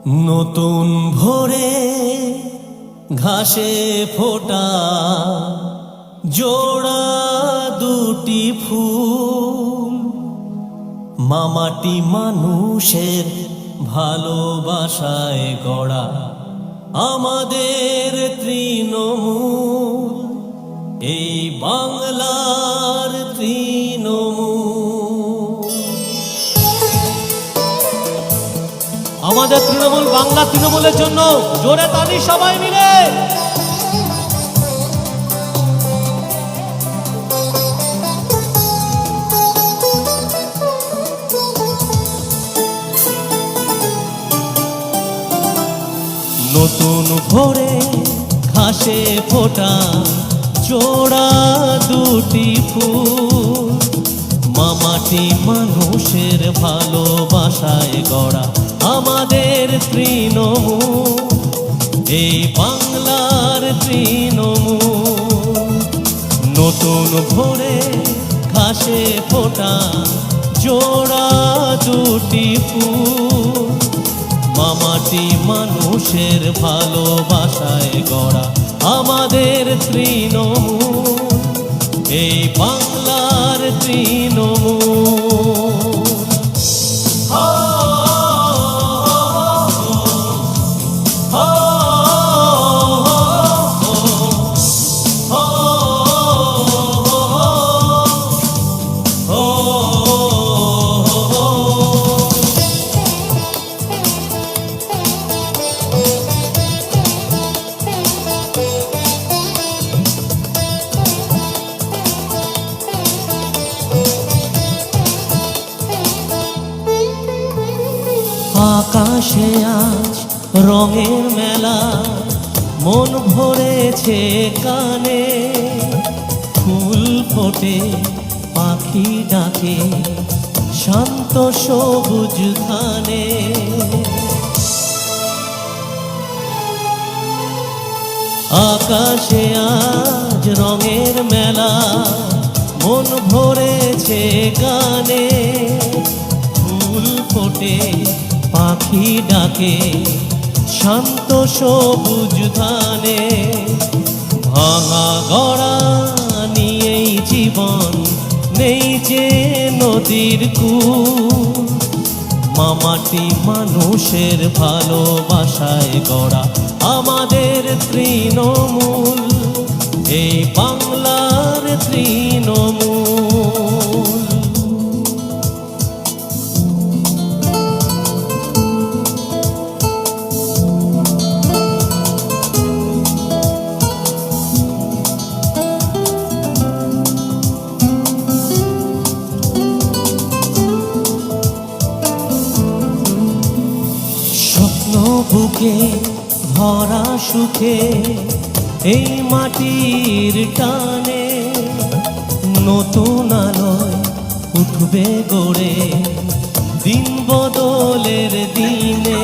নতুন ভোরে ঘাসে ফোটা জোড়া দুটি ফুল, মামাটি মানুষের ভালোবাসায় গড়া আমাদের তৃণমূল, এই বাংলার তৃণমূল। আমাদের তৃণমূল বাংলা তৃণমূলের জন্য জোরে তালি সবাই মিলে। নতুন ভোরে ঘাসে ফোটা জোড়া দুটি ফুল, মামাটি মানুষের ভালোবাসায় গড়া আমাদের তৃণমূল, এই বাংলার তৃণমূল। নতুন ভোরে ঘাসে ফোটা জোড়া দুটি ফুল, মামাটি মানুষের ভালোবাসায় গড়া আমাদের তৃণমূল, এই বাংলার তৃণমূল। আকাশে আজ রঙের মেলা, মন ভরেছে কানে, ফুল ফোটে পাখি ডাকে শান্ত সবুজ ধানে। আকাশে আজ রঙের মেলা, মন ভরেছে গানে, ফুল ফোটে পাখি ডাকে শান্ত সবুজ ধানে। ভাঙা গড়া নিয়েই জীবন, নেই যে নদীর কূল, মামাটি মানুষের ভালোবাসায় গড়া আমাদের তৃণমূল, এই বাংলার তৃণমূল। বুকে ভরা সুখে এই মাটির টানে, নতুন আলোয় উঠবে গড়ে দিন বদলের দিনে।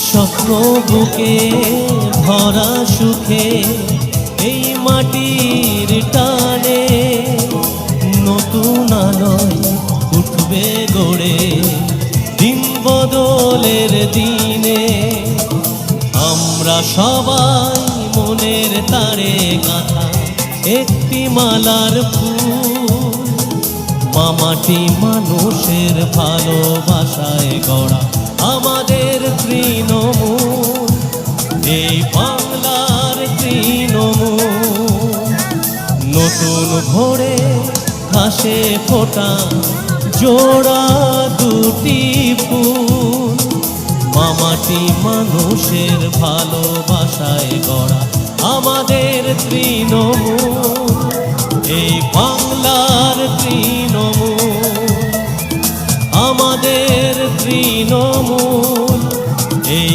স্বপ্ন বুকে ভরা সুখে এই মাটির টানে, নতুন আলোয় উঠবে গড়ে দিন বদলের দিনে। আমরা সবাই মনের তারে গাঁথা একটি মালার ফুল, মামাটি মানুষের ভালোবাসায় গড়া আমাদের তৃণমূল, এই বাংলার তৃণমূল। নতুন ভোরে ঘাসে ফোটা জোড়া দুটি ফুল, মামাটি মানুষের ভালোবাসায় গড়া আমাদের তৃণমূল, এই বাংলার তৃণমূল, আমাদের তৃণমূল, এই